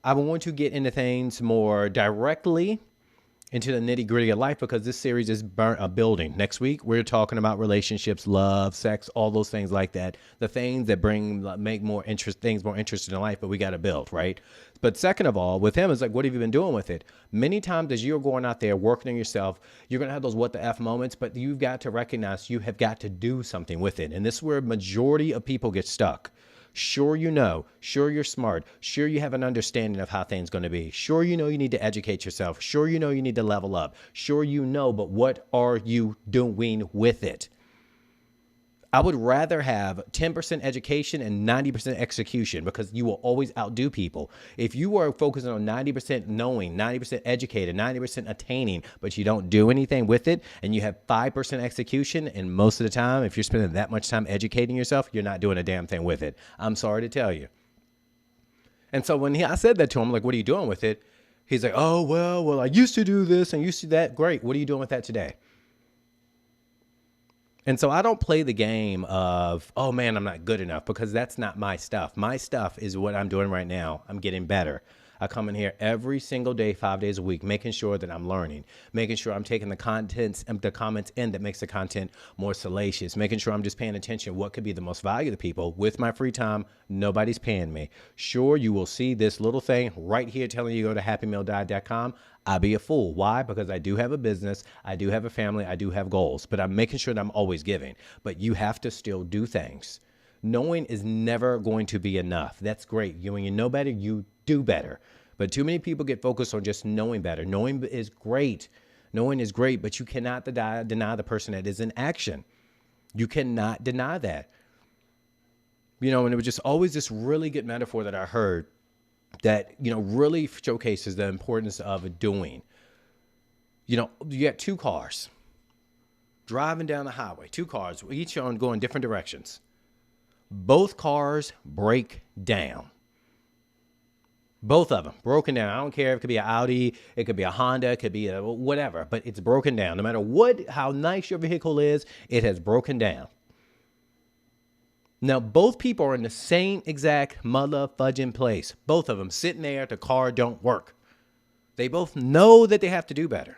I want to get into things more directly into the nitty gritty of life because this series is building. Next week, we're talking about relationships, love, sex, all those things like that. The things that make things more interesting in life, but we got to build, right? But second of all, with him, it's like, what have you been doing with it? Many times as you're going out there working on yourself, you're going to have those what the F moments, but you've got to recognize you have got to do something with it. And this is where majority of people get stuck. Sure, sure, you're smart. Sure, you have an understanding of how things going to be. Sure, you need to educate yourself. Sure, you need to level up. Sure, but what are you doing with it? I would rather have 10% education and 90% execution because you will always outdo people. If you are focusing on 90% knowing, 90% educated, 90% attaining, but you don't do anything with it and you have 5% execution, and most of the time, if you're spending that much time educating yourself, you're not doing a damn thing with it. I'm sorry to tell you. And so when I said that to him, like, what are you doing with it? He's like, oh, well, I used to do this and used to that. Great. What are you doing with that today? And so I don't play the game of, oh man, I'm not good enough, because that's not my stuff. My stuff is what I'm doing right now. I'm getting better. I come in here every single day, 5 days a week, making sure that I'm learning, making sure I'm taking the comments in that makes the content more salacious, making sure I'm just paying attention what could be the most value to people with my free time. Nobody's paying me. Sure, you will see this little thing right here telling you go to happymealdiet.com. I'd be a fool. Why? Because I do have a business. I do have a family. I do have goals, but I'm making sure that I'm always giving. But you have to still do things. Knowing is never going to be enough. That's great. When you know better, you do better. But too many people get focused on just knowing better. Knowing is great. Knowing is great, but you cannot deny the person that is in action. You cannot deny that. And it was just always this really good metaphor that I heard that, really showcases the importance of doing. You got two cars driving down the highway, two cars, each going different directions. Both cars break down. Both of them broken down. I don't care if it could be an Audi, it could be a Honda, it could be a whatever, but it's broken down. No matter how nice your vehicle is, it has broken down. Now, both people are in the same exact motherfudging place. Both of them sitting there, the car don't work. They both know that they have to do better.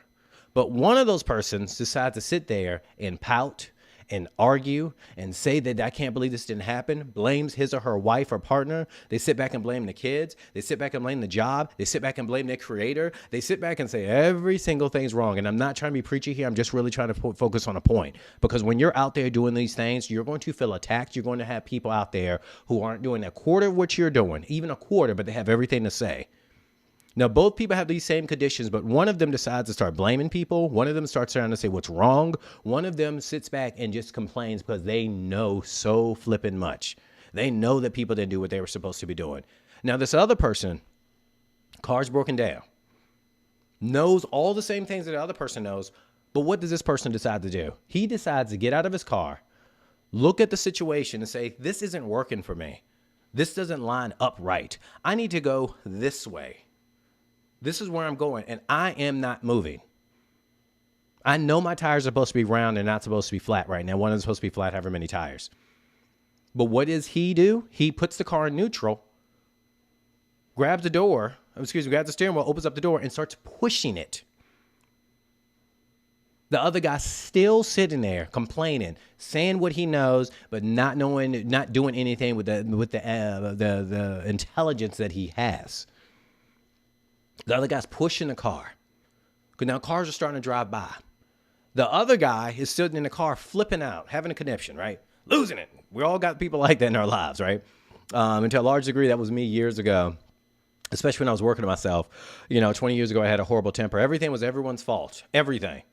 But one of those persons decides to sit there and pout and argue and say that I can't believe this didn't happen, blames his or her wife or partner. They sit back and blame the kids. They sit back and blame the job. They sit back and blame their creator. They sit back and say every single thing's wrong. And I'm not trying to be preachy here. I'm just really trying to focus on a point. Because when you're out there doing these things, you're going to feel attacked. You're going to have people out there who aren't doing a quarter of what you're doing, even a quarter, but they have everything to say. Now, both people have these same conditions, but one of them decides to start blaming people. One of them starts trying to say what's wrong. One of them sits back and just complains because they know so flippin' much. They know that people didn't do what they were supposed to be doing. Now, this other person, car's broken down, knows all the same things that the other person knows, but what does this person decide to do? He decides to get out of his car, look at the situation and say, this isn't working for me. This doesn't line up right. I need to go this way. This is where I'm going, and I am not moving. I know my tires are supposed to be round and not supposed to be flat right now. One is supposed to be flat, however many tires. But what does he do? He puts the car in neutral, grabs the steering wheel, opens up the door, and starts pushing it. The other guy's still sitting there complaining, saying what he knows, but not doing anything with the intelligence that he has. The other guy's pushing the car. Because now cars are starting to drive by. The other guy is sitting in the car flipping out, having a conniption, right? Losing it. We all got people like that in our lives, right? And to a large degree, that was me years ago, especially when I was working on myself. 20 years ago, I had a horrible temper. Everything was everyone's fault. Everything.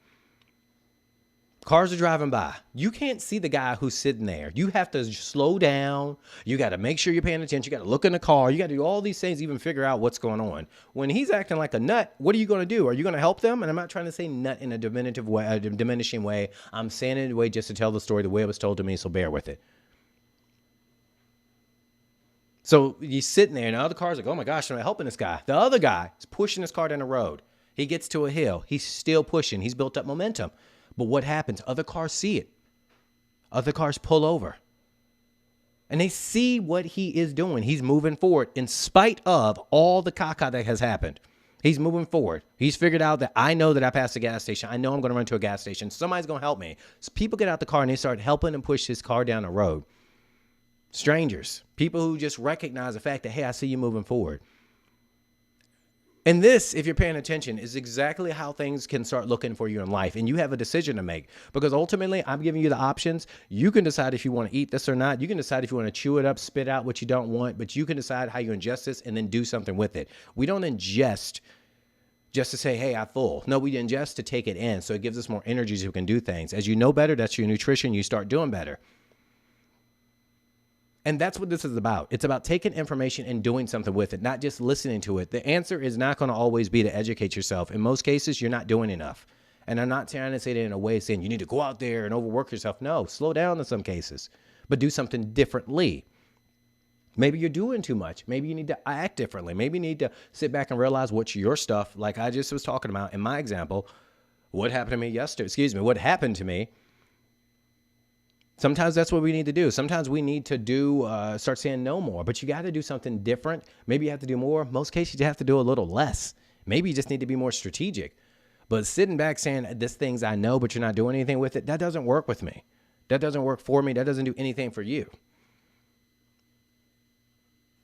Cars are driving by. You can't see the guy who's sitting there. You have to slow down. You got to make sure you're paying attention. You got to look in the car. You got to do all these things, even figure out what's going on. When he's acting like a nut, what are you going to do? Are you going to help them? And I'm not trying to say nut in a diminishing way. I'm saying it in a way just to tell the story the way it was told to me, so bear with it. So he's sitting there, and the other car's like, oh my gosh, am I helping this guy? The other guy is pushing his car down the road. He gets to a hill. He's still pushing. He's built up momentum. But what happens? Other cars see it. Other cars pull over. And they see what he is doing. He's moving forward in spite of all the caca that has happened. He's moving forward. He's figured out that I know that I passed a gas station. I know I'm going to run to a gas station. Somebody's going to help me. So people get out the car and they start helping him push his car down the road. Strangers, people who just recognize the fact that, hey, I see you moving forward. And this, if you're paying attention, is exactly how things can start looking for you in life. And you have a decision to make, because ultimately I'm giving you the options. You can decide if you want to eat this or not. You can decide if you want to chew it up, spit out what you don't want, but you can decide how you ingest this and then do something with it. We don't ingest just to say, hey, I'm full. No, we ingest to take it in. So it gives us more energy so we can do things. As you know better, that's your nutrition. You start doing better. And that's what this is about. It's about taking information and doing something with it, not just listening to it. The answer is not going to always be to educate yourself. In most cases, you're not doing enough. And I'm not trying to say that in a way saying you need to go out there and overwork yourself. No, slow down in some cases, but do something differently. Maybe you're doing too much. Maybe you need to act differently. Maybe you need to sit back and realize what's your stuff. Like I just was talking about in my example, what happened to me. Sometimes that's what we need to do. Sometimes we need to start saying no more, but you got to do something different. Maybe you have to do more. Most cases, you have to do a little less. Maybe you just need to be more strategic. But sitting back saying this things I know, but you're not doing anything with it, that doesn't work with me. That doesn't work for me. That doesn't do anything for you.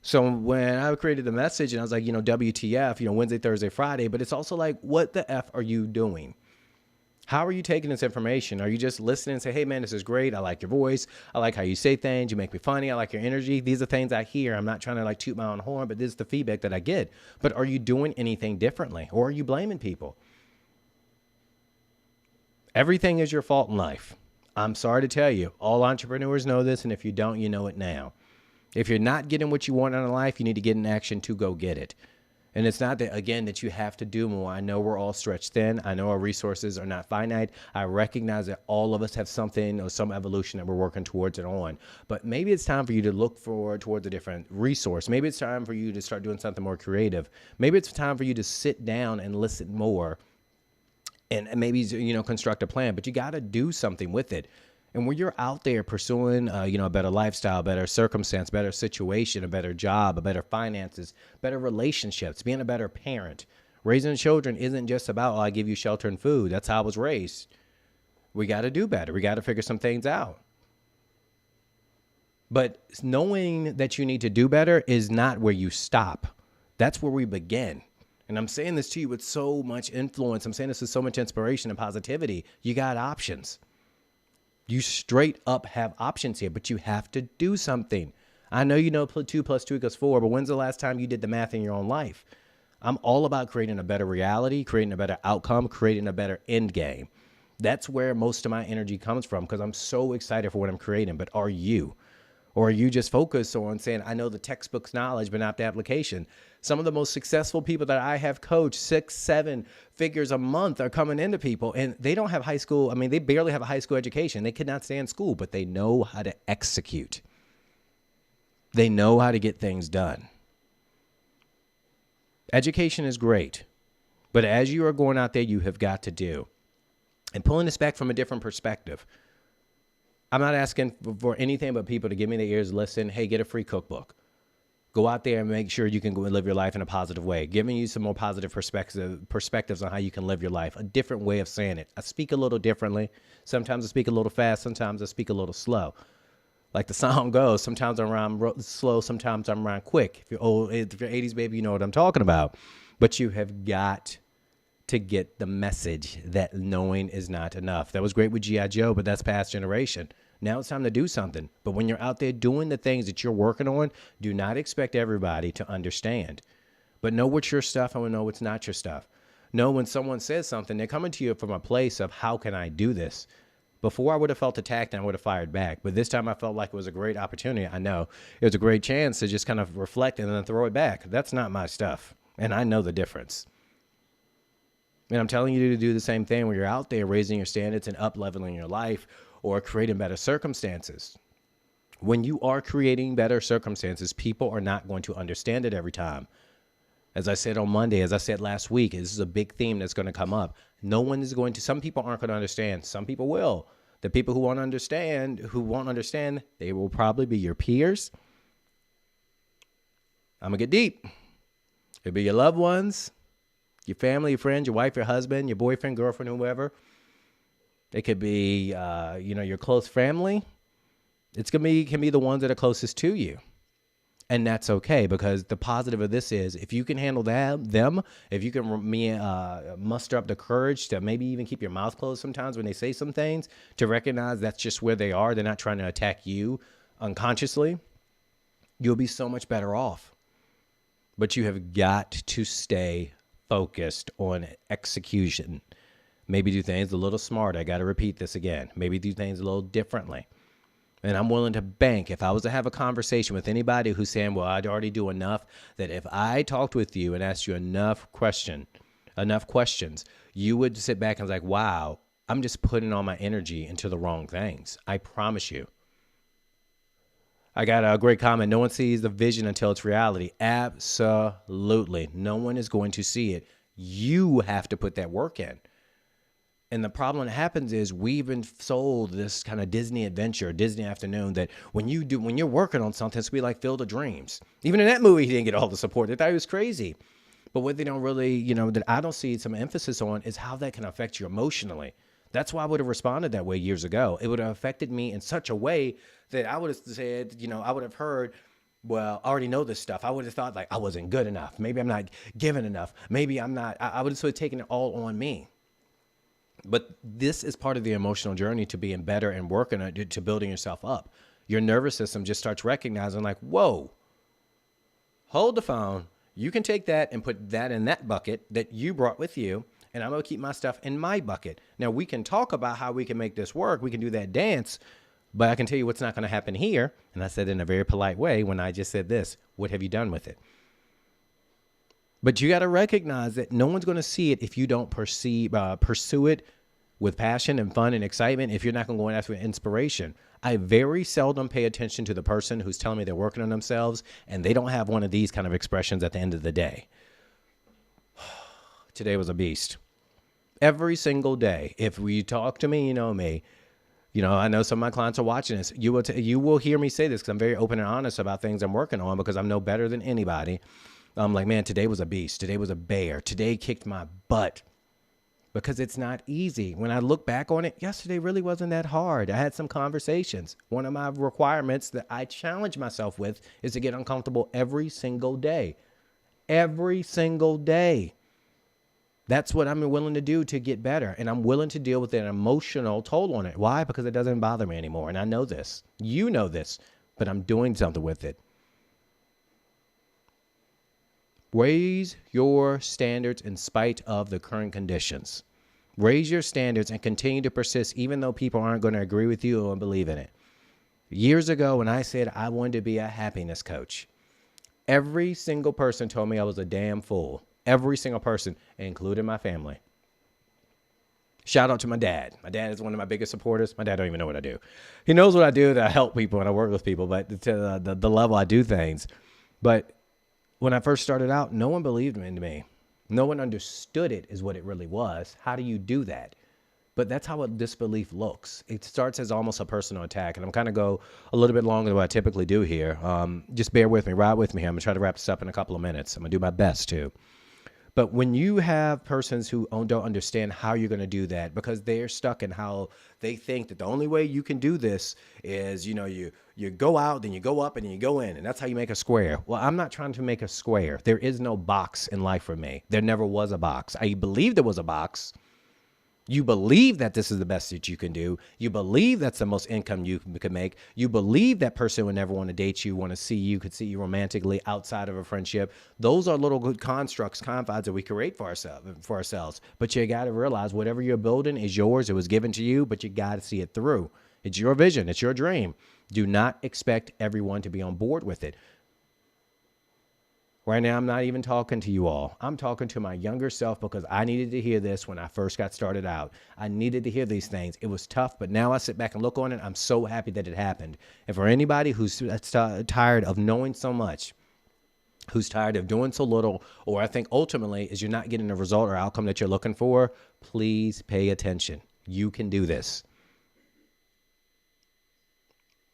So when I created the message and I was like, WTF, Wednesday, Thursday, Friday, but it's also like, what the F are you doing? How are you taking this information? Are you just listening and say, hey, man, this is great. I like your voice. I like how you say things. You make me funny. I like your energy. These are things I hear. I'm not trying to toot my own horn, but this is the feedback that I get. But are you doing anything differently? Or are you blaming people? Everything is your fault in life. I'm sorry to tell you. All entrepreneurs know this. And if you don't, you know it now. If you're not getting what you want out of life, you need to get in action to go get it. And it's not that, again, that you have to do more. I know we're all stretched thin. I know our resources are not finite. I recognize that all of us have something or some evolution that we're working towards and on. But maybe it's time for you to look towards a different resource. Maybe it's time for you to start doing something more creative. Maybe it's time for you to sit down and listen more and maybe, construct a plan. But you got to do something with it. And when you're out there pursuing, a better lifestyle, better circumstance, better situation, a better job, a better finances, better relationships, being a better parent, raising children isn't just about, I give you shelter and food. That's how I was raised. We got to do better. We got to figure some things out. But knowing that you need to do better is not where you stop. That's where we begin. And I'm saying this to you with so much influence. I'm saying this with so much inspiration and positivity. You got options. You straight up have options here, but you have to do something. I know 2 + 2 = 4, but when's the last time you did the math in your own life? I'm all about creating a better reality, creating a better outcome, creating a better end game. That's where most of my energy comes from because I'm so excited for what I'm creating. But are you? Or are you just focused on saying, I know the textbook's knowledge, but not the application? Some of the most successful people that I have coached, 6, 7 figures a month, are coming into people and they don't have high school. I mean, they barely have a high school education. They could not stay in school, but they know how to execute. They know how to get things done. Education is great, but as you are going out there, you have got to do. And pulling this back from a different perspective, I'm not asking for anything but people to give me their ears, listen, hey, get a free cookbook. Go out there and make sure you can go and live your life in a positive way, giving you some more positive perspectives on how you can live your life, a different way of saying it. I speak a little differently. Sometimes I speak a little fast. Sometimes I speak a little slow. Like the song goes, sometimes I'm around slow, sometimes I'm around quick. If you're 80s baby, you know what I'm talking about. But you have got to get the message that knowing is not enough. That was great with G.I. Joe, but that's past generation. Now it's time to do something. But when you're out there doing the things that you're working on, do not expect everybody to understand. But know what's your stuff and know what's not your stuff. Know when someone says something, they're coming to you from a place of, how can I do this? Before I would have felt attacked and I would have fired back. But this time I felt like it was a great opportunity. I know it was a great chance to just kind of reflect and then throw it back. That's not my stuff. And I know the difference. And I'm telling you to do the same thing when you're out there raising your standards and up-leveling your life or creating better circumstances. When you are creating better circumstances, people are not going to understand it every time. As I said on Monday, as I said last week, this is a big theme that's going to come up. Some people aren't going to understand. Some people will. The people who won't understand, they will probably be your peers. I'm going to get deep. It'll be your loved ones, your family, your friends, your wife, your husband, your boyfriend, girlfriend, whoever. It could be, your close family. Can be the ones that are closest to you. And that's okay, because the positive of this is if you can handle them, if you can muster up the courage to maybe even keep your mouth closed sometimes when they say some things, to recognize that's just where they are. They're not trying to attack you unconsciously. You'll be so much better off. But you have got to stay focused on execution. Maybe do things a little smarter. I got to repeat this again. Maybe do things a little differently. And I'm willing to bank, if I was to have a conversation with anybody who's saying, well, I'd already do enough, that if I talked with you and asked you enough questions, you would sit back and be like, wow, I'm just putting all my energy into the wrong things. I promise you. I got a great comment. No one sees the vision until it's reality. Absolutely. No one is going to see it. You have to put that work in. And the problem that happens is we've been sold this kind of Disney adventure, Disney afternoon, that when you're working on something, it's be like Field of Dreams. Even in that movie, he didn't get all the support. They thought he was crazy. But what they don't really, that I don't see some emphasis on is how that can affect you emotionally. That's why I would have responded that way years ago. It would have affected me in such a way that I would have said, I would have heard, well, I already know this stuff. I would have thought like I wasn't good enough. Maybe I'm not giving enough. Maybe I'm not. I would have sort of taken it all on me. But this is part of the emotional journey to being better and working to building yourself up. Your nervous system just starts recognizing like, whoa, hold the phone. You can take that and put that in that bucket that you brought with you. And I'm going to keep my stuff in my bucket. Now, we can talk about how we can make this work. We can do that dance. But I can tell you what's not going to happen here. And I said in a very polite way when I just said this. What have you done with it? But you got to recognize that no one's going to see it if you don't pursue it with passion and fun and excitement, if you're not going to go in after inspiration. I very seldom pay attention to the person who's telling me they're working on themselves and they don't have one of these kind of expressions at the end of the day. Today was a beast. Every single day. If you talk to me, you know me. I know some of my clients are watching this. You will hear me say this because I'm very open and honest about things I'm working on because I'm no better than anybody. I'm like, man, today was a beast. Today was a bear. Today kicked my butt because it's not easy. When I look back on it, yesterday really wasn't that hard. I had some conversations. One of my requirements that I challenge myself with is to get uncomfortable every single day. Every single day. That's what I'm willing to do to get better. And I'm willing to deal with an emotional toll on it. Why? Because it doesn't bother me anymore. And I know this. You know this. But I'm doing something with it. Raise your standards in spite of the current conditions. Raise your standards and continue to persist even though people aren't going to agree with you or believe in it. Years ago when I said I wanted to be a happiness coach, every single person told me I was a damn fool. Every single person, including my family. Shout out to my dad. My dad is one of my biggest supporters. My dad don't even know what I do. He knows what I do, that I help people and I work with people, but to the level I do things. But when I first started out, no one believed in me. No one understood it is what it really was. How do you do that? But that's how a disbelief looks. It starts as almost a personal attack. And I'm kind of go a little bit longer than what I typically do here. Just bear with me, ride with me here. I'm going to try to wrap this up in a couple of minutes. I'm going to do my best to. But when you have persons who don't understand how you're going to do that because they're stuck in how they think that the only way you can do this is, you go out, then you go up and then you go in and that's how you make a square. Well, I'm not trying to make a square. There is no box in life for me. There never was a box. I believe there was a box. You believe that this is the best that you can do. You believe that's the most income you could make. You believe that person would never want to date you, want to see you, could see you romantically outside of a friendship. Those are little good constructs, confines that we create for ourselves. But you got to realize whatever you're building is yours. It was given to you, but you got to see it through. It's your vision. It's your dream. Do not expect everyone to be on board with it. Right now, I'm not even talking to you all. I'm talking to my younger self because I needed to hear this when I first got started out. I needed to hear these things. It was tough, but now I sit back and look on it. I'm so happy that it happened. And for anybody who's tired of knowing so much, who's tired of doing so little, or I think ultimately is you're not getting the result or outcome that you're looking for, please pay attention. You can do this.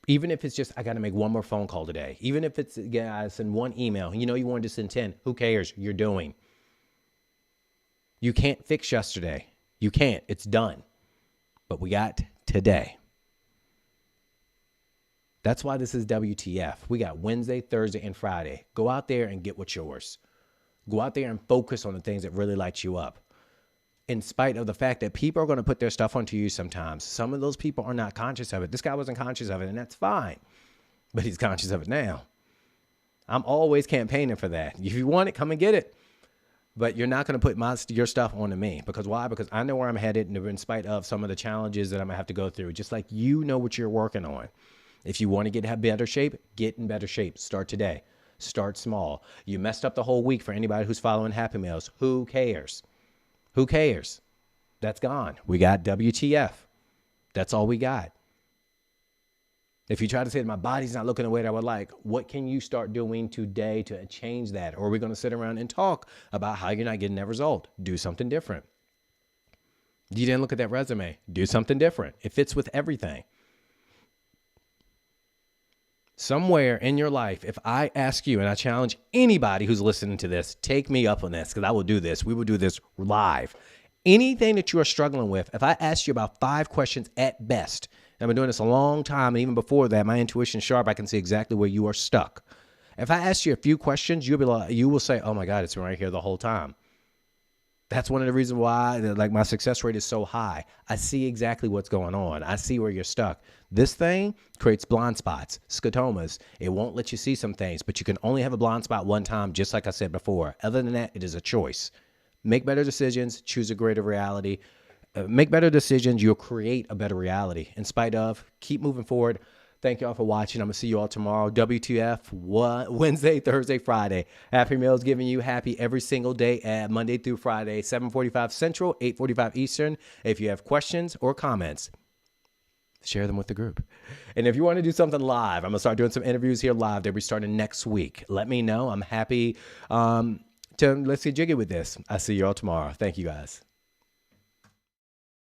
Even if it's just, I got to make one more phone call today. Even if it's, yeah, send one email. You know you wanted to send 10. Who cares? You're doing. You can't fix yesterday. You can't. It's done. But we got today. That's why this is WTF. We got Wednesday, Thursday, and Friday. Go out there and get what's yours. Go out there and focus on the things that really light you up. In spite of the fact that people are going to put their stuff onto you sometimes. Some of those people are not conscious of it. This guy wasn't conscious of it, and that's fine. But he's conscious of it now. I'm always campaigning for that. If you want it, come and get it. But you're not going to put your stuff onto me. Because why? Because I know where I'm headed, and in spite of some of the challenges that I'm going to have to go through, just like you know what you're working on. If you want to have better shape, get in better shape. Start today. Start small. You messed up the whole week for anybody who's following Happy Meals. Who cares? Who cares? That's gone. We got WTF. That's all we got. If you try to say that my body's not looking the way that I would like, what can you start doing today to change that? Or are we going to sit around and talk about how you're not getting that result? Do something different. You didn't look at that resume. Do something different. It fits with everything. Somewhere in your life, if I ask you, and I challenge anybody who's listening to this, take me up on this, because I will do this. We will do this live. Anything that you are struggling with, if I ask you about 5 questions at best, and I've been doing this a long time, and even before that, my intuition's sharp. I can see exactly where you are stuck. If I ask you a few questions, you will say, oh my God, it's been right here the whole time. That's one of the reasons why my success rate is so high. I see exactly what's going on. I see where you're stuck. This thing creates blind spots, scotomas. It won't let you see some things, but you can only have a blind spot one time, just like I said before. Other than that, it is a choice. Make better decisions, choose a greater reality. Make better decisions, you'll create a better reality. In spite of, keep moving forward. Thank you all for watching. I'm going to see you all tomorrow. WTF, Wednesday, Thursday, Friday. Happy Meals giving you happy every single day at Monday through Friday, 7:45 Central, 8:45 Eastern. If you have questions or comments, share them with the group. And if you want to do something live, I'm going to start doing some interviews here live. They'll be starting next week. Let me know. I'm happy let's get jiggy with this. I'll see you all tomorrow. Thank you guys.